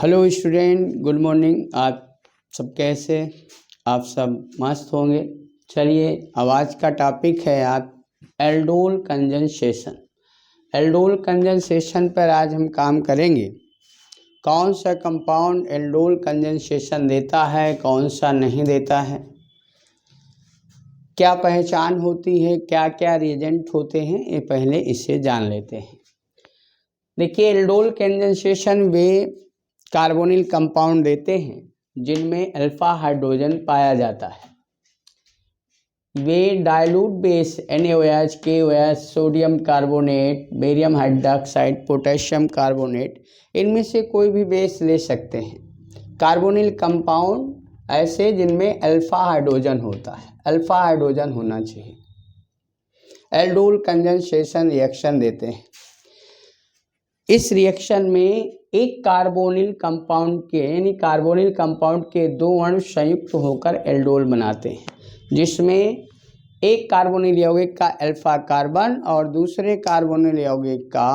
Hello student, good morning. आप सब कैसे? आप सब मस्त होंगे। चलिए, अब आज का टॉपिक है आप एल्डोल कंडेंसेशन। एल्डोल कंडेंसेशन पर आज हम काम करेंगे। कौन सा कंपाउंड एल्डोल कंडेंसेशन देता है, कौन सा नहीं देता है, क्या पहचान होती है, क्या क्या रिएजेंट होते हैं, ये पहले इसे जान लेते हैं। देखिए, एल्डोल कंडेंसेशन वे कार्बोनिल कंपाउंड देते हैं जिनमें अल्फा हाइड्रोजन पाया जाता है। वे dilute base NaOH, KOH, sodium carbonate, barium hydroxide, potassium carbonate, इनमें से कोई भी बेस ले सकते हैं। कार्बोनिल कंपाउंड ऐसे जिनमें अल्फा हाइड्रोजन होता है, अल्फा हाइड्रोजन होना चाहिए। एल्डोल कंडेंसेशन रिएक्शन देते हैं। इस रिएक्शन में एक कार्बोनिल कंपाउंड के यानी कार्बोनिल कंपाउंड के दो अणु संयुक्त होकर एल्डोल बनाते हैं, जिसमें एक कार्बोनिल यौगिक का अल्फा कार्बन और दूसरे कार्बोनिल यौगिक का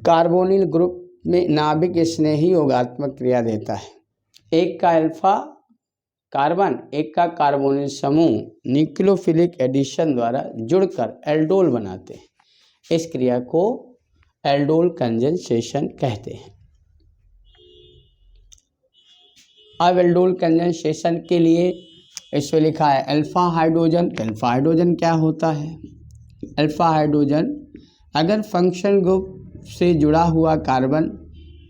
कार्बोनिल ग्रुप में नाभिक स्नेही योगात्मक क्रिया देता है। एक का अल्फा कार्बन, एक का कार्बोनिल समूह न्यूक्लियोफिलिक एडिशन द्वारा जुड़कर एल्डोल बनाते हैं। इस क्रिया को एल्डोल कंडेंसेशन कहते हैं। अब एल्डोल कंडेंसेशन के लिए इसमें लिखा है अल्फा हाइड्रोजन। अल्फा हाइड्रोजन क्या होता है? अल्फा हाइड्रोजन अगर फंक्शन ग्रुप से जुड़ा हुआ कार्बन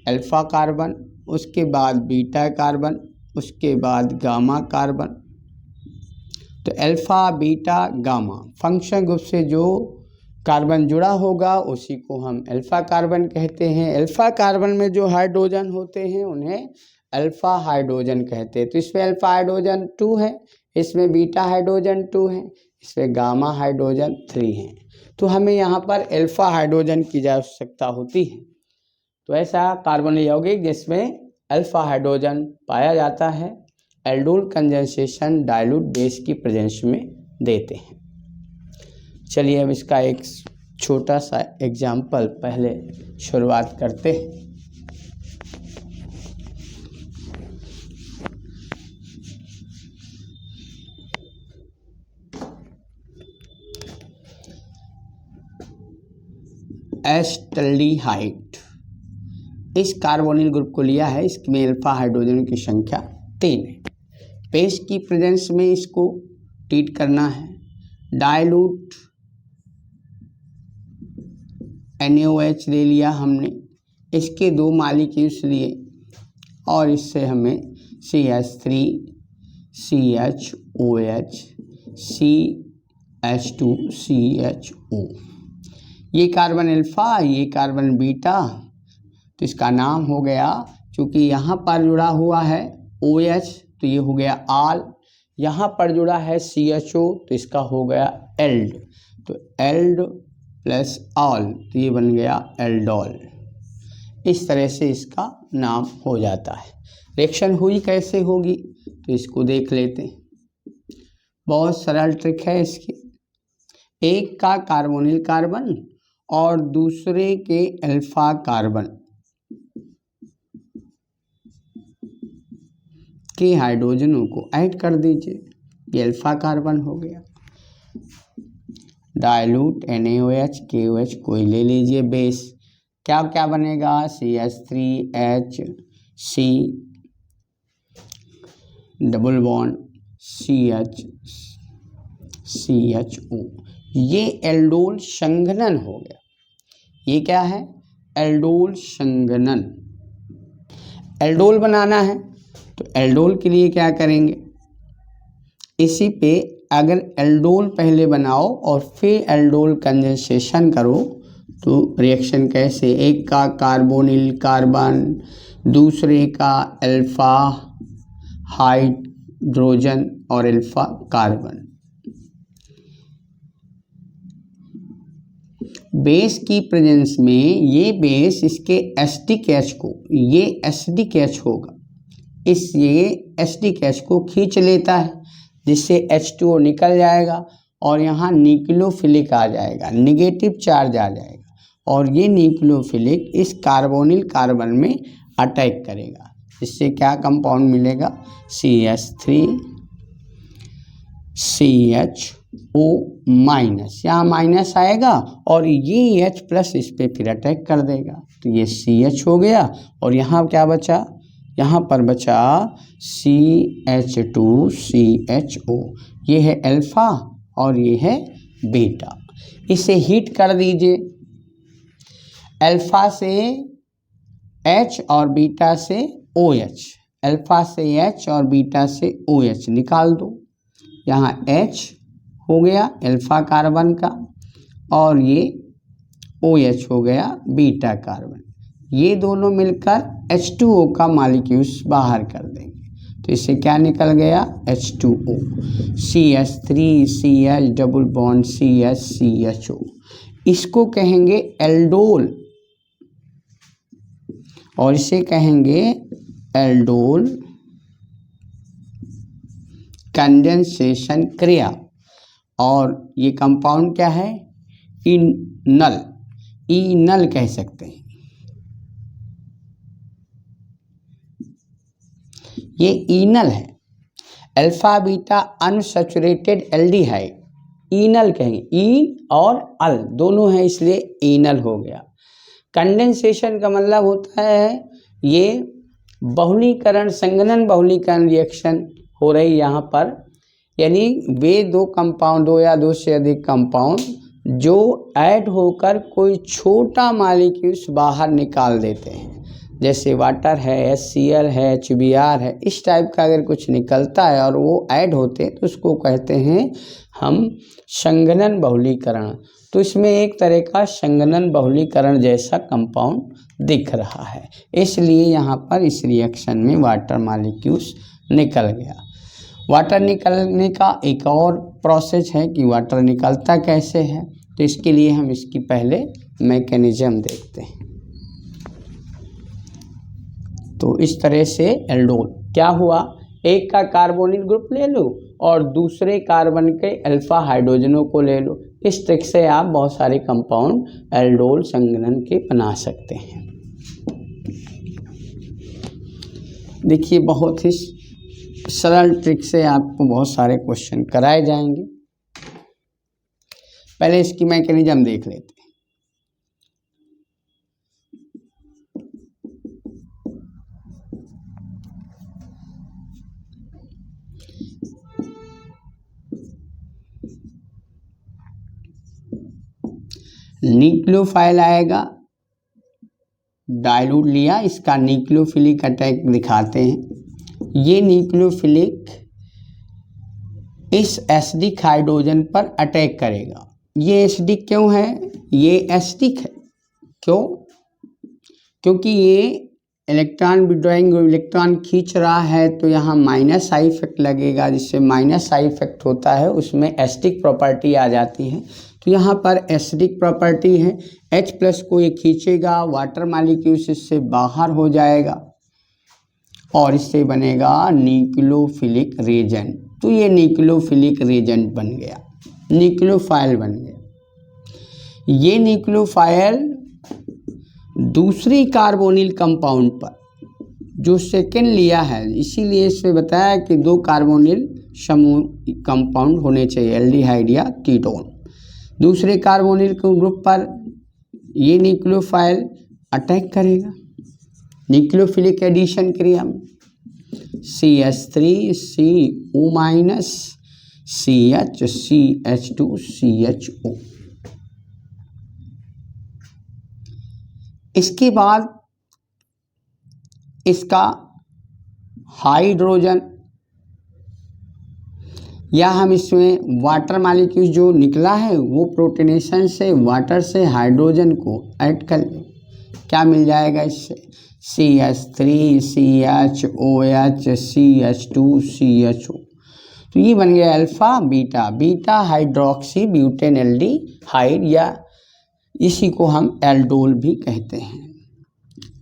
अल्फा कार्बन, उसके बाद बीटा कार्बन, उसके बाद गामा कार्बन, तो alpha beta gamma function group से जो कार्बन जुड़ा होगा उसी को हम अल्फा कार्बन कहते हैं। अल्फा कार्बन में जो हाइड्रोजन होते हैं उन्हें अल्फा हाइड्रोजन कहते हैं। तो इसमें अल्फा हाइड्रोजन 2 है, इसमें बीटा हाइड्रोजन 2 है, इसमें गामा हाइड्रोजन 3 है। तो हमें यहाँ पर अल्फा हाइड्रोजन की आवश्यकता होती है। तो ऐसा कार्बोनिल यौगिक जिसमें अल्फा हाइड्रोजन पाया जाता है एल्डोल कंडेंसेशन डाइल्यूट बेस की प्रेजेंस में देते हैं। चलिए, अब इसका एक छोटा सा एग्जाम्पल पहले शुरुआत करते हैं। एस्टल्डिहाइड इस कार्बोनिल ग्रुप को लिया है, इसमें अल्फा हाइड्रोजन की संख्या 3 है। बेस की प्रेजेंस में इसको ट्रीट करना है। डाइल्यूट NaOH ले लिया हमने, इसके 2 मॉलिक्यूल्स लिए और इससे हमें CH3 CHOH CH2 CHO, ये कार्बन अल्फा, ये कार्बन बीटा, तो इसका नाम हो गया, क्योंकि यहाँ पर जुड़ा हुआ है OH तो ये हो गया आल, यहाँ पर जुड़ा है CHO तो इसका हो गया एल्ड, तो एल्ड प्लस ऑल तो ये बन गया एल्डोल। इस तरह से इसका नाम हो जाता है। रिएक्शन हुई कैसे होगी तो इसको देख लेते हैं। बहुत सरल ट्रिक है इसकी। एक का कार्बोनिल कार्बन और दूसरे के अल्फा कार्बन के हाइड्रोजनों को ऐड कर दीजिए, ये अल्फा कार्बन हो गया। डाइल्यूट NaOH KOH कोई ले लीजिए बेस, क्या क्या बनेगा? CH3H डबल बॉन्ड CHO, ये एल्डोल संघनन हो गया। ये क्या है? एल्डोल संघनन। एल्डोल बनाना है तो एल्डोल के लिए क्या करेंगे? इसी पे अगर एल्डोल पहले बनाओ और फिर एल्डोल कंडेंसेशन करो तो रिएक्शन कैसे? एक का कार्बोनिल कार्बन, दूसरे का अल्फा हाइड्रोजन और अल्फा कार्बन। बेस की प्रेजेंस में ये बेस इसके एसिटिक H को, ये एसिडिक H होगा, ये एसिडिक H को खींच लेता है, जिससे H2O निकल जाएगा और यहाँ न्यूक्लियोफिलिक आ जाएगा, निगेटिव चार्ज आ जाएगा और ये न्यूक्लियोफिलिक इस कार्बोनिल कार्बन में अटैक करेगा। इससे क्या कंपाउंड मिलेगा, CH3 CHO माइनस, यहाँ माइनस आएगा और ये H प्लस इस पर फिर अटैक कर देगा, तो ये CH हो गया और यहाँ क्या बचा, यहाँ पर बचा CH2CHO, ये है अल्फा और ये है बीटा। इसे हीट कर दीजिए, अल्फा से H और बीटा से OH, अल्फा से H और बीटा से OH निकाल दो। यहाँ H हो गया अल्फा कार्बन का और ये OH हो गया बीटा कार्बन, ये दोनों मिलकर H2O का मॉलिक्यूल्स बाहर कर देंगे। तो इससे क्या निकल गया, H2O, CH3 CH double bond CH CHO, इसको कहेंगे एल्डोल और इसे कहेंगे एल्डोल कंडेंसेशन क्रिया। और ये कंपाउंड क्या है, इनल, इनल कह सकते हैं। ये इनल है, अल्फा बीटा अनसैचुरेटेड एल्डिहाइड, इनल कहेंगे, इन और अल दोनों हैं इसलिए इनल हो गया। कंडेंसेशन का मतलब होता है ये बहुलीकरण, संघनन बहुलीकरण रिएक्शन हो रही यहाँ पर, यानी वे दो कंपाउंड, दो या दो से अधिक कंपाउंड जो ऐड होकर कोई छोटा मॉलिक्यूल्स बाहर निकाल देते हैं, जैसे वाटर है, HCl है, HBr है, इस टाइप का अगर कुछ निकलता है और वो ऐड होते हैं तो उसको कहते हैं हम संघनन बहुलीकरण। तो इसमें एक तरह का संघनन बहुलीकरण जैसा कंपाउंड दिख रहा है, इसलिए यहाँ पर इस रिएक्शन में वाटर मॉलिक्यूल्स निकल गया। वाटर निकलने का एक और प्रोसेस है कि वाटर निकलता कैसे है, तो इसके लिए हम इसकी पहले मैकेनिज्म देखते हैं। तो इस तरह से एल्डोल क्या हुआ, एक का कार्बोनिल ग्रुप ले लो और दूसरे कार्बन के अल्फा हाइड्रोजनों को ले लो, इस ट्रिक से आप बहुत सारे कंपाउंड एल्डोल संघनन के बना सकते हैं। देखिए बहुत ही सरल ट्रिक से आपको बहुत सारे क्वेश्चन कराए जाएंगे। पहले इसकी मैकेनिज्म देख लेते हैं। न्यूक्लियोफाइल आएगा, डाइल्यूट लिया, इसका न्यूक्लियोफिलिक अटैक दिखाते हैं। ये न्यूक्लियोफिलिक इस एसिडिक हाइड्रोजन पर अटैक करेगा। ये एसिडिक क्यों है, ये एसिडिक है क्यों, क्योंकि ये इलेक्ट्रॉन विड्रॉइंग, इलेक्ट्रॉन खींच रहा है, तो यहाँ माइनस आई इफेक्ट लगेगा, जिससे माइनस आई इफेक्ट होता है उसमें एसिडिक प्रॉपर्टी आ जाती है। तो यहाँ पर एसिडिक प्रॉपर्टी है, H प्लस को ये खींचेगा, वाटर मॉलिक्यूल्स इससे बाहर हो जाएगा और इससे बनेगा न्यूक्लियोफिलिक रेजेंट। तो ये न्यूक्लियोफिलिक रेजेंट बन गया, न्यूक्लियोफाइल बन गया। ये न्यूक्लियोफाइल दूसरी कार्बोनिल कंपाउंड पर जो सेकेंड लिया है, इसीलिए इसमें बताया कि दो कार्बोनिल समूह कंपाउंड होने चाहिए, एल्डिहाइड या कीटोन। दूसरे कार्बोनिल ग्रुप पर ये न्यूक्लियोफाइल अटैक करेगा न्यूक्लियोफिलिक एडिशन क्रिया में, CH3CO माइनस CH CH2CHO। इसके बाद इसका हाइड्रोजन, या हम इसमें वाटर मॉलिक्यूल जो निकला है वो प्रोटोनेशन से वाटर से हाइड्रोजन को ऐड कर लें, क्या मिल जाएगा इससे, CH3 CHOH CH2CHO। तो ये बन गया alpha beta, beta hydroxy butane aldehyde, या इसी को हम एल्डोल भी कहते हैं।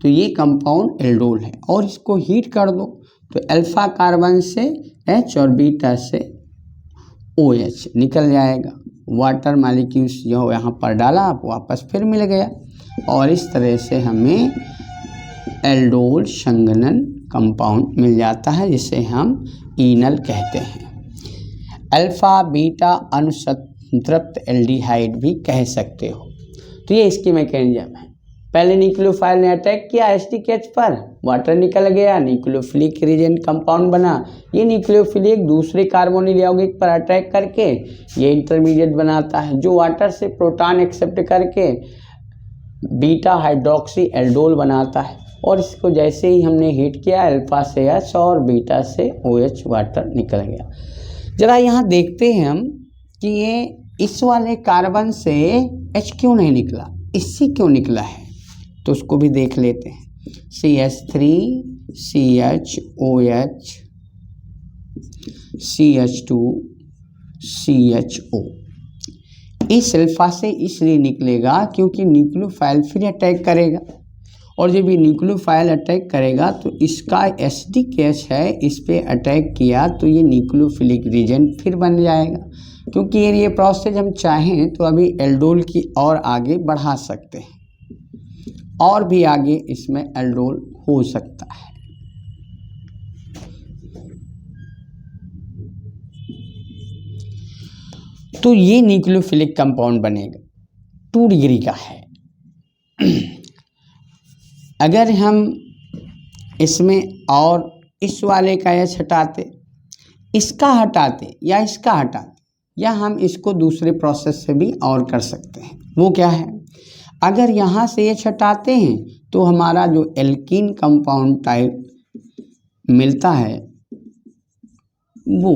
तो ये कंपाउंड एल्डोल है और इसको हीट कर दो तो अल्फा कार्बन से H और बीटा से OH निकल जाएगा। वाटर मॉलिक्यूल्स जो यहाँ पर डाला वापस फिर मिल गया। और इस तरह से हमें एल्डोल संघनन कंपाउंड मिल जाता है जिसे हम इनल कहते हैं। अल्फा बीटा अनुसंतृप्त एल्डिहाइड भी कह सकते हो। तो ये इसकी मैकेनिज्म है। पहले न्यूक्लियोफाइल ने अटैक किया एसिटिक पर, वाटर निकल गया, न्यूक्लियोफिलिक रीजन कंपाउंड बना। ये न्यूक्लियोफिलिक दूसरे कार्बोनिल यौगिक पर अटैक करके ये इंटरमीडिएट बनाता है जो वाटर से प्रोटॉन एक्सेप्ट करके बीटा हाइड्रोक्सी एल्डोल बनाता है। और इसको जैसे ही हमने हीट किया अल्फा से H और बीटा से OH वाटर निकल गया। जरा यहाँ देखते हैं हम कि ये इस वाले कार्बन से H क्यों नहीं निकला, इससे क्यों निकला है, तो उसको भी देख लेते हैं। CH3 CHOH CH2 CHO। इस अल्फा से इसलिए निकलेगा क्योंकि न्यूक्लियोफाइल फिर अटैक करेगा, और जब ये न्यूक्लियोफाइल अटैक करेगा तो इसका एसिडिक H है, इस पे अटैक किया तो ये न्यूक्लियोफिलिक रीजन फिर बन जाएगा। क्योंकि ये प्रोसेस हम चाहें तो अभी एल्डोल की और आगे बढ़ा सकते हैं, और भी आगे इसमें एल्डोल हो सकता है। तो ये न्यूक्लियोफिलिक कंपाउंड बनेगा, 2 डिग्री का है। अगर हम इसमें और इस वाले का H हटाते, इसका हटाते या इसका हटाते, या हम इसको दूसरे प्रोसेस से भी और कर सकते हैं। वो क्या है, अगर यहाँ से H हटाते हैं तो हमारा जो एल्कीन कंपाउंड टाइप मिलता है वो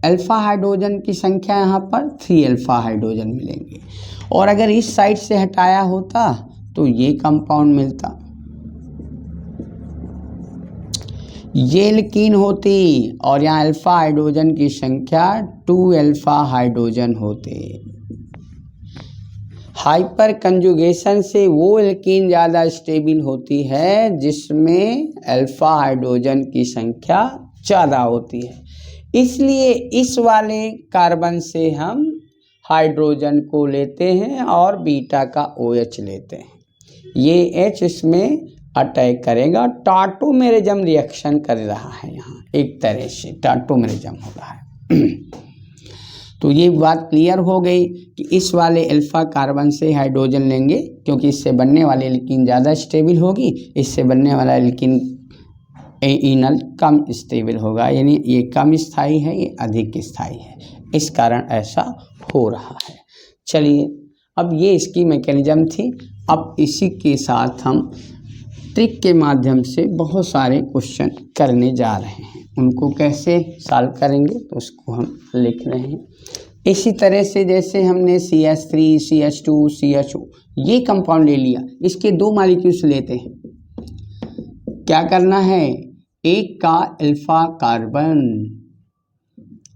अल्फा हाइड्रोजन की संख्या यहाँ पर 3 अल्फा हाइड्रोजन मिलेंगे, और अगर इस साइड से हटाया होता तो ये कंपाउंड मिलता, ये एल्कीन होती, और यहाँ अल्फा हाइड्रोजन की संख्या 2 अल्फा हाइड्रोजन होते। हाइपर कंजुगेशन से वो एल्कीन ज़्यादा स्टेबल होती है जिसमें अल्फा हाइड्रोजन की संख्या ज़्यादा होती है। इसलिए इस वाले कार्बन से हम हाइड्रोजन को लेते हैं और बीटा का OH लेते हैं। ये H इसमें अटैक करेगा, टाटोमेरिज्म रिएक्शन कर रहा है, यहाँ एक तरह से टाटोमेरिज्म हो रहा है। तो ये बात क्लियर हो गई कि इस वाले अल्फा कार्बन से हाइड्रोजन लेंगे क्योंकि इससे बनने वाली एल्कीन ज़्यादा स्टेबल होगी, इससे बनने वाला एल्कीन इनल कम स्टेबल होगा, यानी ये कम स्थायी है, ये अधिक स्थायी है, इस कारण ऐसा हो रहा है। चलिए, अब ये इसकी मैकेनिज्म थी। अब इसी के साथ हम ट्रिक के माध्यम से बहुत सारे क्वेश्चन करने जा रहे हैं। उनको कैसे सॉल्व करेंगे तो उसको हम लिख रहे हैं। इसी तरह से जैसे हमने CH3 CH2 CHO ये कंपाउंड ले लिया, इसके 2 मॉलिक्यूल्स लेते हैं। क्या करना है, एक का अल्फा कार्बन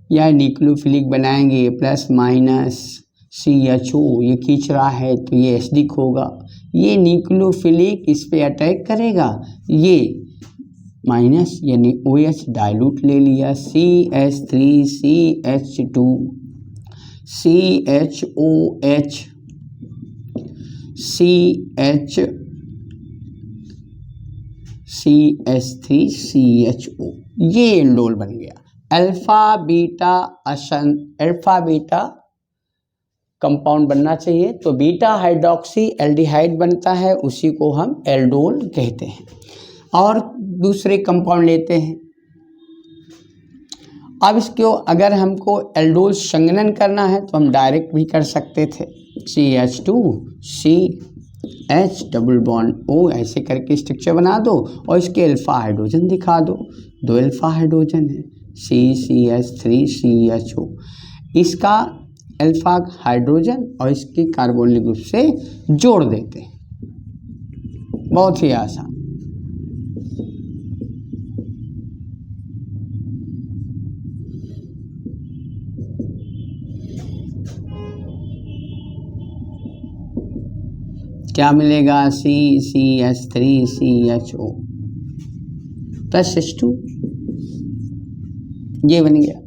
या न्यूक्लियोफिलिक बनाएंगे प्लस माइनस CHO, ये खींच रहा है तो ये एसिडिक होगा, ये न्यूक्लियोफिलिक इस पे अटैक करेगा, ये माइनस यानी OH डाइल्यूट ले लिया, CH3 CH2 CHOH CH3 CHO, ये एल्डोल बन गया। अल्फा बीटा कंपाउंड बनना चाहिए तो बीटा हाइड्रोक्सी एल्डिहाइड बनता है, उसी को हम एल्डोल कहते हैं। और दूसरे कंपाउंड लेते हैं। अब इसको अगर हमको एल्डोल संघनन करना है तो हम डायरेक्ट भी कर सकते थे, CH2 CH double bond O ऐसे करके स्ट्रक्चर बना दो और इसके अल्फा हाइड्रोजन दिखा दो, 2 अल्फा हाइड्रोजन है, CH3 CHO, इसका अल्फा हाइड्रोजन और इसके कार्बोनिल ग्रुप से जोड़ देते हैं। बहुत ही आसान। क्या मिलेगा, CH3 CHO प्लस H2, ये बन गया।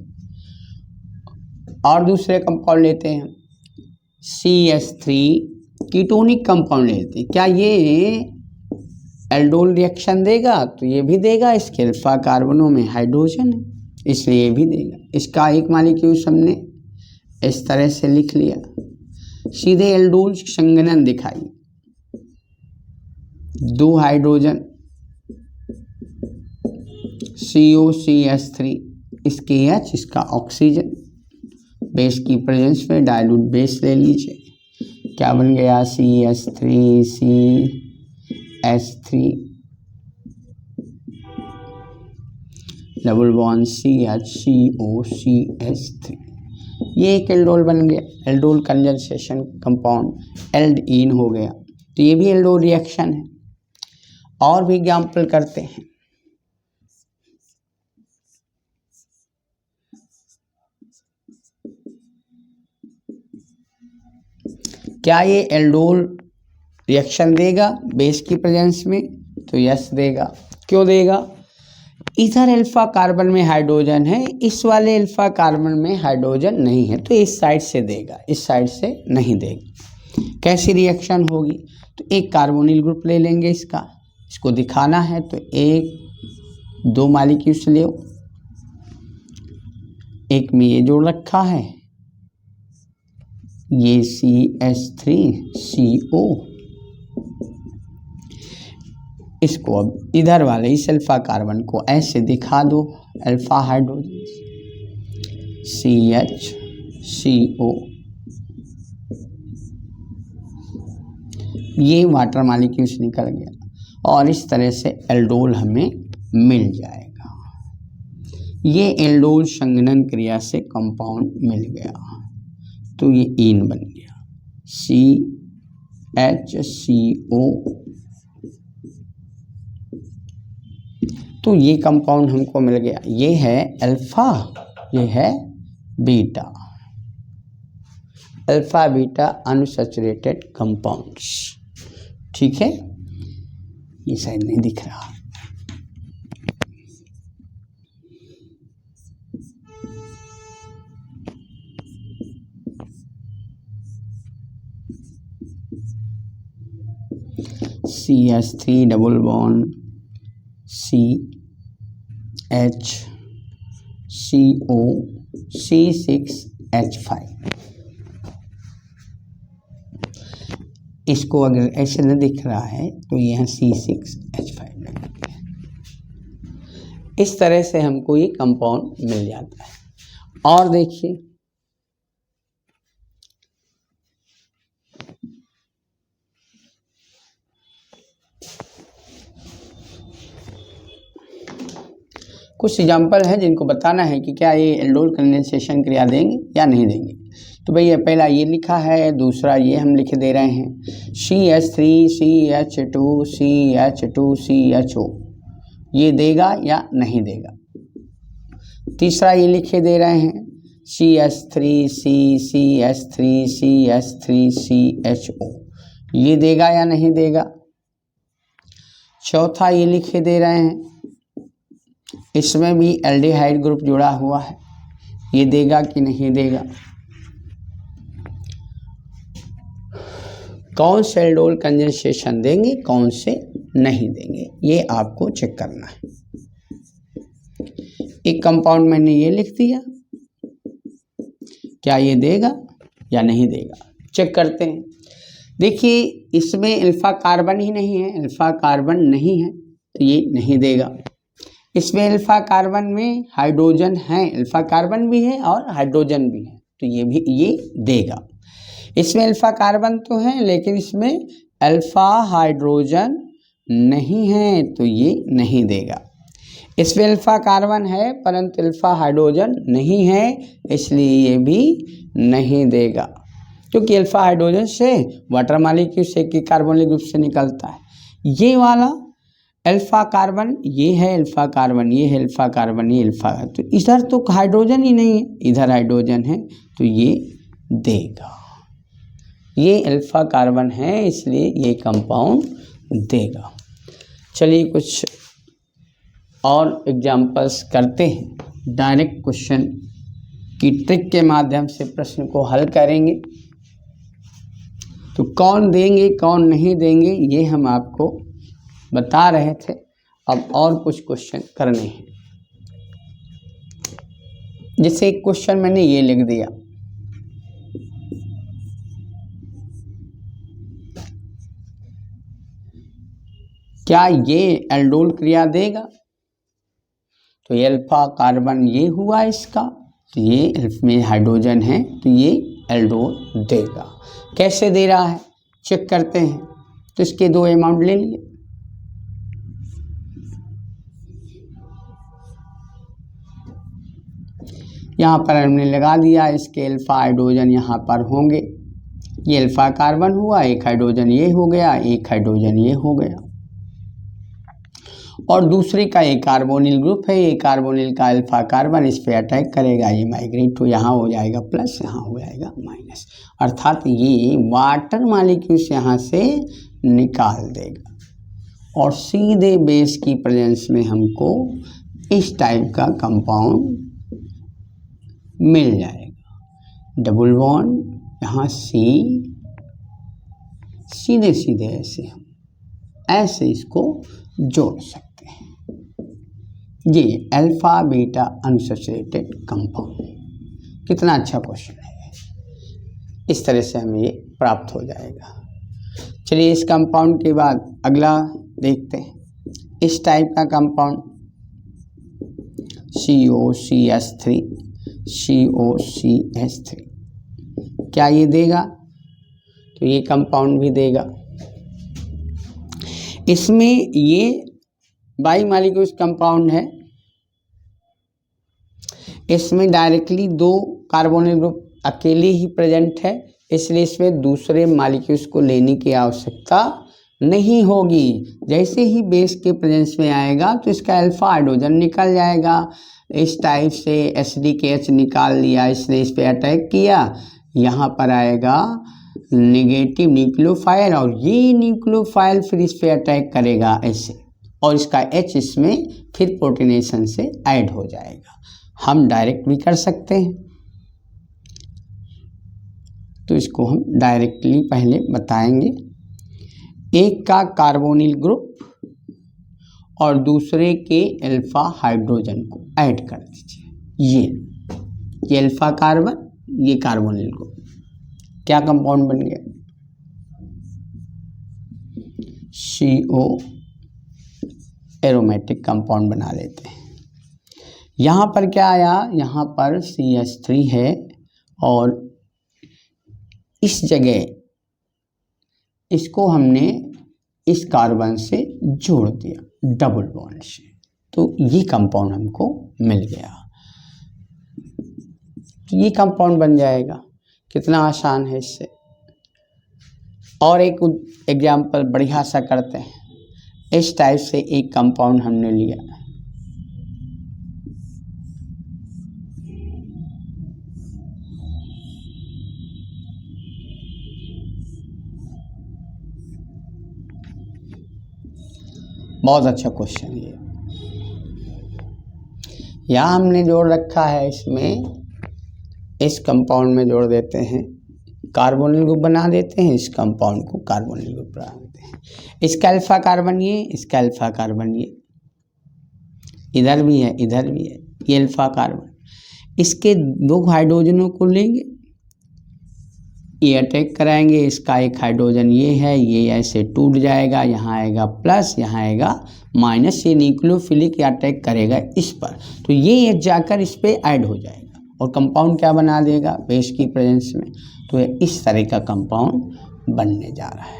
और दूसरे कंपाउंड लेते हैं, CH3 कीटोनिक कंपाउंड लेते हैं, क्या ये एल्डोल रिएक्शन देगा? तो ये भी देगा, इसके अल्फा कार्बनों में हाइड्रोजन है इसलिए ये भी देगा। इसका एक मॉलिक्यूल हमने इस तरह से लिख लिया, सीधे एल्डोल संघनन दिखाई, 2 हाइड्रोजन COCH3, इसके H, इसका ऑक्सीजन, बेस की प्रेजेंस में डाइल्यूट बेस ले लीजिए, क्या बन गया? CH3 double bond CH3। ये एक एल्डोल बन गया, एल्डोल कंडेंसेशन कंपाउंड एल्डीन हो गया। तो ये भी एल्डोल रिएक्शन है। और भी एग्जाम्पल करते हैं। क्या ये एल्डोल रिएक्शन देगा बेस की प्रेजेंस में? तो यस देगा। क्यों देगा? इधर अल्फा कार्बन में हाइड्रोजन है, इस वाले अल्फा कार्बन में हाइड्रोजन नहीं है, तो इस साइड से देगा, इस साइड से नहीं देगा। कैसी रिएक्शन होगी? तो एक कार्बोनिल ग्रुप ले लेंगे, इसको दिखाना है तो 1-2 मॉलिक्यूल्स ले, एक में ये जोड़ रखा है, ये CH3CO, इसको अब इधर वाले इस अल्फा कार्बन को ऐसे दिखा दो, अल्फा हाइड्रोजन CHCO, ये वाटर मॉलिक्यूल्स निकल गया और इस तरह से एल्डोल हमें मिल जाएगा। ये एल्डोल संघनन क्रिया से कंपाउंड मिल गया, तो ये ईन बन गया CHCO। तो ये कंपाउंड हमको मिल गया, ये है अल्फा, ये है beta, alpha beta unsaturated compounds. ठीक है, ये शायद नहीं दिख रहा। CH3 double bond CHCO C6H5। इसको अगर ऐसे न दिख रहा है तो यह C6H5 लगेगा। इस तरह से हमको ये कंपाउंड मिल जाता है। और देखिए, कुछ एग्जाम्पल है जिनको बताना है कि क्या ये एल्डोल कंडेंसेशन क्रिया देंगे या नहीं देंगे। तो भैया पहला ये लिखा है, दूसरा ये हम लिख दे रहे हैं CH3CH2CH2CHO, ये देगा या नहीं देगा। तीसरा ये लिखे दे रहे हैं CH3CCH3CH3CHO, ये देगा या नहीं देगा। चौथा ये लिखे दे रहे हैं, इसमें भी एल्डिहाइड ग्रुप जुड़ा हुआ है, ये देगा कि नहीं देगा। कौन से एल्डोल कंडेंसेशन देंगे, कौन से नहीं देंगे, ये आपको चेक करना है। एक कंपाउंड मैंने ये लिख दिया, क्या ये देगा या नहीं देगा, चेक करते हैं। देखिए, इसमें अल्फा कार्बन ही नहीं है, अल्फा कार्बन नहीं है तो ये नहीं देगा। इसमें अल्फा कार्बन में हाइड्रोजन है, अल्फा कार्बन भी है और हाइड्रोजन भी है, तो ये देगा। इसमें अल्फा कार्बन तो है लेकिन इसमें अल्फा हाइड्रोजन नहीं है, तो ये नहीं देगा। इसमें अल्फा कार्बन है परंतु अल्फा हाइड्रोजन नहीं है, इसलिए ये भी नहीं देगा, क्योंकि अल्फा हाइड्रोजन से वाटर मॉलिक्यूल से कि कार्बोनिल ग्रुप से निकलता है। ये वाला अल्फा कार्बन, ये है अल्फा कार्बन, ये है अल्फा कार्बन, ये अल्फा, तो इधर तो हाइड्रोजन ही नहीं है, इधर हाइड्रोजन है, तो ये देगा। ये अल्फा कार्बन है इसलिए ये कंपाउंड देगा। चलिए कुछ और एग्जाम्पल्स करते हैं, डायरेक्ट क्वेश्चन की ट्रिक के माध्यम से प्रश्न को हल करेंगे। तो कौन देंगे कौन नहीं देंगे ये हम आपको बता रहे थे। अब और कुछ क्वेश्चन करने हैं। जैसे एक क्वेश्चन मैंने ये लिख दिया, क्या ये एल्डोल क्रिया देगा? तो ये अल्फा कार्बन ये हुआ इसका, तो ये अल्फा में हाइड्रोजन है तो ये एल्डोल देगा। कैसे दे रहा है चेक करते हैं। तो इसके दो अमाउंट ले लिए, यहाँ पर हमने लगा दिया, इसके अल्फा हाइड्रोजन यहाँ पर होंगे। ये अल्फा कार्बन हुआ, एक हाइड्रोजन ये हो गया, एक हाइड्रोजन ये हो गया, और दूसरे का एक कार्बोनिल ग्रुप है, ये कार्बोनिल का अल्फा कार्बन इस पे अटैक करेगा, ये माइग्रेट तो यहाँ हो जाएगा प्लस, यहाँ हो जाएगा माइनस, अर्थात ये वाटर मॉलिक्यूल्स यहाँ से निकाल देगा और सीधे बेस की प्रेजेंस में हमको इस टाइप का कंपाउंड मिल जाएगा। डबल बॉन्ड यहाँ सी, सीधे सीधे ऐसे हम ऐसे इसको जोड़ सकते हैं। ये अल्फा बीटा अनसैचुरेटेड कंपाउंड, कितना अच्छा क्वेश्चन है। इस तरह से हमें ये प्राप्त हो जाएगा। चलिए इस कंपाउंड के बाद अगला देखते हैं। इस टाइप का कंपाउंड COCS3, COCS3 क्या ये देगा? तो ये कंपाउंड भी देगा। इसमें ये बाई मॉलिक्यूल्स कंपाउंड है, इसमें डायरेक्टली दो कार्बोनिल ग्रुप अकेले ही प्रेजेंट है, इसलिए इसमें दूसरे मॉलिक्यूल्स को लेने की आवश्यकता नहीं होगी। जैसे ही बेस के प्रेजेंस में आएगा तो इसका अल्फा हाइड्रोजन निकल जाएगा। इस टाइप से SDKH निकाल लिया इसने, इस पे अटैक किया, यहाँ पर आएगा नेगेटिव न्यूक्लियोफाइल और ये न्यूक्लियोफाइल फिर इस पे अटैक करेगा ऐसे, और इसका H इसमें फिर प्रोटीनेशन से ऐड हो जाएगा। हम डायरेक्ट भी कर सकते हैं, तो इसको हम डायरेक्टली पहले बताएंगे। एक का कार्बोनिल ग्रुप और दूसरे के अल्फा हाइड्रोजन को ऐड कर दीजिए। ये अल्फा कार्बन, ये कार्बोनिल ग्रुप, क्या कंपाउंड बन गया? CO एरोमेटिक कंपाउंड बना लेते हैं। यहाँ पर क्या आया? यहाँ पर CH3 है और इस जगह इसको हमने इस कार्बन से जोड़ दिया डबल बॉन्ड से, तो ये कंपाउंड हमको मिल गया। तो ये कंपाउंड बन जाएगा। कितना आसान है इससे। और एक एग्जाम्पल बढ़िया सा करते हैं। इस टाइप से एक कंपाउंड हमने लिया, बहुत अच्छा क्वेश्चन ये। यहाँ हमने जोड़ रखा है, इसमें इस कंपाउंड में जोड़ देते हैं, कार्बोनिल ग्रुप बना देते हैं, इस कंपाउंड को कार्बोनिल ग्रुप बना देते हैं। इसका अल्फा कार्बन ये, इसका अल्फा कार्बन ये, इधर भी है इधर भी है, ये अल्फा कार्बन। इसके दो हाइड्रोजनों को लेंगे, ये अटैक कराएंगे, इसका एक हाइड्रोजन ये है, ये ऐसे टूट जाएगा, यहाँ आएगा प्लस, यहाँ आएगा माइनस, ये न्यूक्लियोफिलिक अटैक करेगा इस पर, तो ये जाकर इस पे ऐड हो जाएगा और कंपाउंड क्या बना देगा बेस की प्रेजेंस में। तो ये इस तरह का कंपाउंड बनने जा रहा है।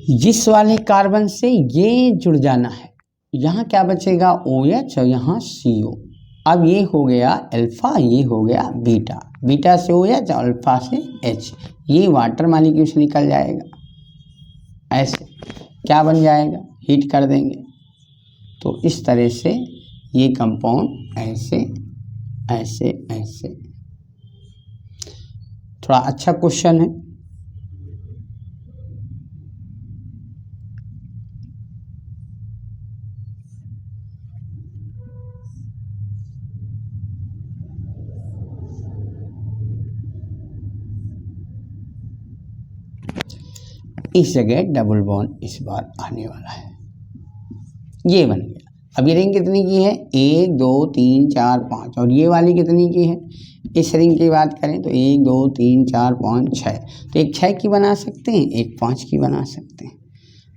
जिस वाले कार्बन से ये जुड़ जाना है, यहाँ क्या बचेगा OH और यहाँ CO। अब ये हो गया अल्फा, ये हो गया बीटा, बीटा से OH और अल्फा से H, ये वाटर मॉलिक्यूल से निकल जाएगा। ऐसे क्या बन जाएगा, हीट कर देंगे तो इस तरह से ये कंपाउंड ऐसे ऐसे ऐसे। थोड़ा अच्छा क्वेश्चन है। इस जगह डबल बॉन्ड इस बार आने वाला है, ये बन गया। अब ये रिंग कितनी की है, 1 2 3 4 5, और ये वाली कितनी की है, इस रिंग की बात करें तो 1 2 3 4 5 6, तो एक 6 की बना सकते हैं, एक 5 की बना सकते हैं।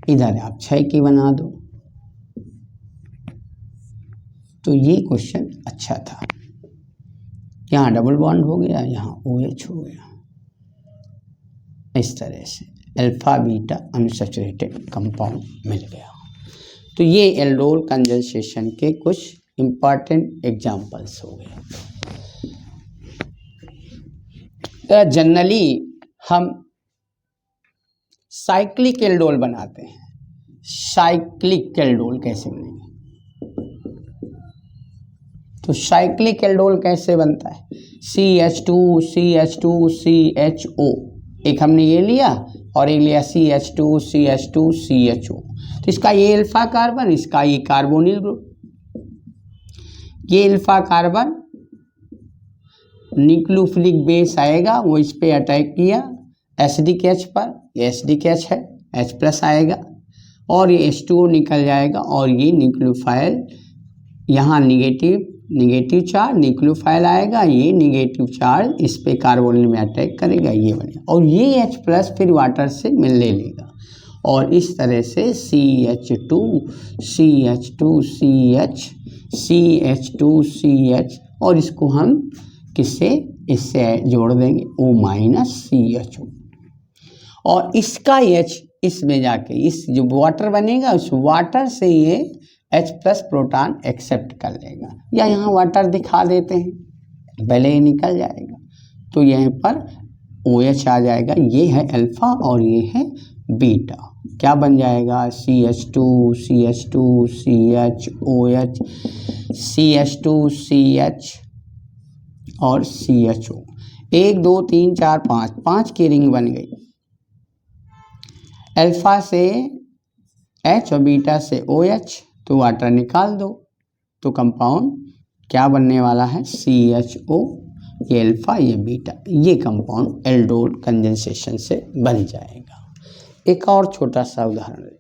इधर आप 6 की बना दो। तो ये क्वेश्चन अच्छा था, यहाँ डबल बॉन्ड हो गया, यहाँ OH हो गया, इस तरह से अल्फा बीटा अनसैचुरेटेड कंपाउंड मिल गया। तो ये एल्डोल कंडेंसेशन के कुछ इंपॉर्टेंट एग्जांपल्स हो गए। जनरली हम साइक्लिक एल्डोल बनाते हैं। साइक्लिक एल्डोल कैसे बनेंगे, तो साइक्लिक एल्डोल कैसे बनता है, CH2 CH2 CHO, एक हमने ये लिया और एक लिया CH2 CH2 CHO, तो इसका ये अल्फा कार्बन, इसका ये कार्बोनिल ग्रुप, ये अल्फा कार्बन न्यूक्लियोफिलिक बेस आएगा, वो इस पे अटैक किया एसिडिक H पर, ये एसिडिक H है, H+ आएगा और ये H2O निकल जाएगा, और ये न्यूक्लियोफाइल यहाँ निगेटिव चार्ज न्यूक्लियोफाइल आएगा, ये निगेटिव चार्ज इस पे कार्बोनिल में अटैक करेगा, ये बनेगा, और ये H+ फिर वाटर से मिल ले लेगा, और इस तरह से CH2 CH2 CH CH2 CH, और इसको हम किससे, इससे जोड़ देंगे O- CHO, और इसका H इसमें जाके इस जो वाटर बनेगा उस वाटर से ये H+ प्रोटॉन एक्सेप्ट कर लेगा, या यहाँ वाटर दिखा देते हैं, पहले ये निकल जाएगा, तो यहाँ पर OH आ जाएगा, ये है अल्फा और ये है बीटा, क्या बन जाएगा CH2 CH2 CH OH CH2 CH और CHO, 1 2 3 4 5, 5 की रिंग बन गई। अल्फा से H और बीटा से OH, तो वाटर निकाल दो, तो कंपाउंड क्या बनने वाला है CHO, ये अल्फा ये बीटा, ये कंपाउंड एल्डोल कंडेंसेशन से बन जाएगा। एक और छोटा सा उदाहरण ले,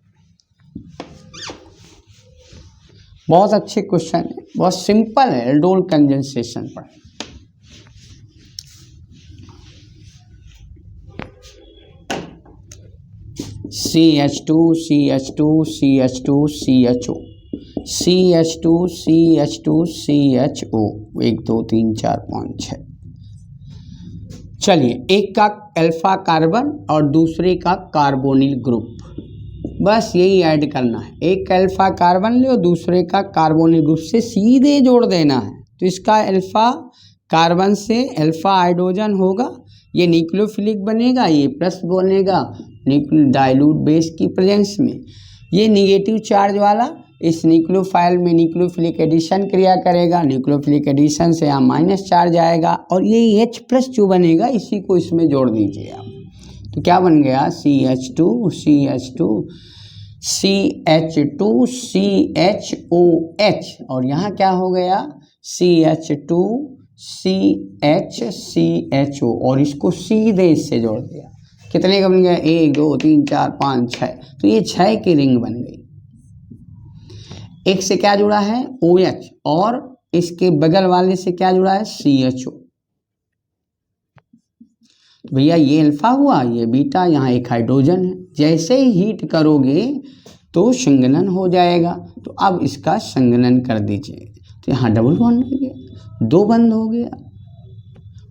बहुत अच्छे क्वेश्चन है, बहुत सिंपल है एल्डोल कंडेंसेशन पर। CH2 CH2 CH2 CHO CH2 CH2 CHO, 1 2 3 4 5 6, चलिए एक का अल्फा कार्बन और दूसरे का कार्बोनिल ग्रुप, बस यही ऐड करना है, एक का अल्फा कार्बन लो दूसरे का कार्बोनिल ग्रुप से सीधे जोड़ देना है, तो इसका अल्फा कार्बन से अल्फा हाइड्रोजन होगा, ये न्यूक्लियोफिलिक बनेगा, ये प्लस बनेगा डाइल्यूट बेस की प्रेजेंस में, ये निगेटिव चार्ज वाला इस न्यूक्लियोफाइल में न्यूक्लियोफिलिक एडिशन क्रिया करेगा, न्यूक्लियोफिलिक एडिशन से यहाँ माइनस चार्ज आएगा, और ये H+ जो बनेगा इसी को इसमें जोड़ दीजिए आप, तो क्या बन गया CH2 CH2 CH2 CHOH, और यहाँ क्या हो गया CH2 CHO, और इसको सीधे इससे जोड़ दिया, कितने का बन गया 1 2 3 4 5 6, तो ये 6 की रिंग बन गई। एक से क्या जुड़ा है OH, और इसके बगल वाले से क्या जुड़ा है CHO, तो भैया ये अल्फा हुआ ये बीटा, यहाँ एक हाइड्रोजन है, जैसे ही हीट करोगे तो संघनन हो जाएगा, तो अब इसका संघनन कर दीजिए, तो यहाँ डबल बॉन्ड हो गया, 2 बंद हो गया,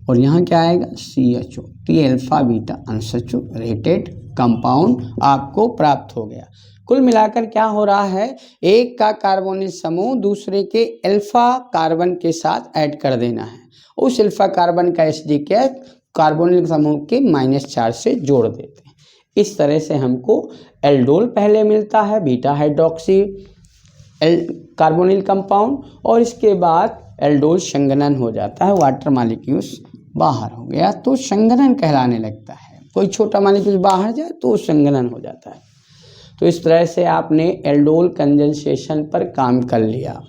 और यहाँ क्या आएगा CHO, तो ये अल्फा बीटा अनसैचुरेटेड कंपाउंड आपको प्राप्त हो गया। कुल मिलाकर क्या हो रहा है, एक का कार्बोनिल समूह दूसरे के अल्फा कार्बन के साथ ऐड कर देना है, उस अल्फा कार्बन का एसिडिक कार्बोनिल समूह के -4 से जोड़ देते हैं। इस तरह से हमको एल्डोल पहले मिलता है, बीटा हाइड्रोक्सी कार्बोनिल कंपाउंड, और इसके बाद एल्डोल संघनन हो जाता है, वाटर मॉलिक्यूल्स बाहर हो गया तो संघनन कहलाने लगता है, कोई छोटा मॉलिक्यूल बाहर जाए तो संघनन हो जाता है। तो इस तरह से आपने एल्डोल कंडेंसेशन पर काम कर लिया।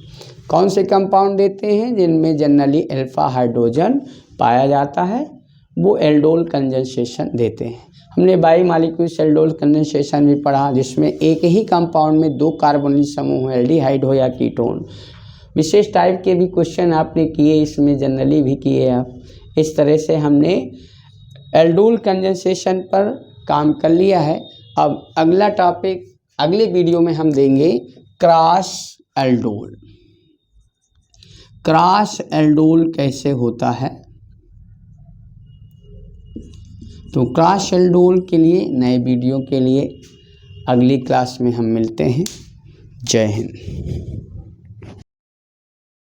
कौन से कंपाउंड देते हैं जिनमें जनरली अल्फा हाइड्रोजन पाया जाता है, वो एल्डोल कंडेंसेशन देते हैं। हमने बाई मॉलिक्यूल्स एल्डोल कंडेंसेशन भी पढ़ा, जिसमें एक ही कंपाउंड में 2 कार्बोनिल समूह एल्डिहाइड हो या कीटोन। विशेष टाइप के भी क्वेश्चन आपने किए, इसमें जनरली भी किए आप। इस तरह से हमने एल्डोल कंडेंसेशन पर काम कर लिया है। अब अगला टॉपिक अगले वीडियो में हम देंगे क्रॉस एल्डोल। क्रॉस एल्डोल कैसे होता है, तो क्रॉस एल्डोल के लिए नए वीडियो के लिए अगली क्लास में हम मिलते हैं। जय हिंद।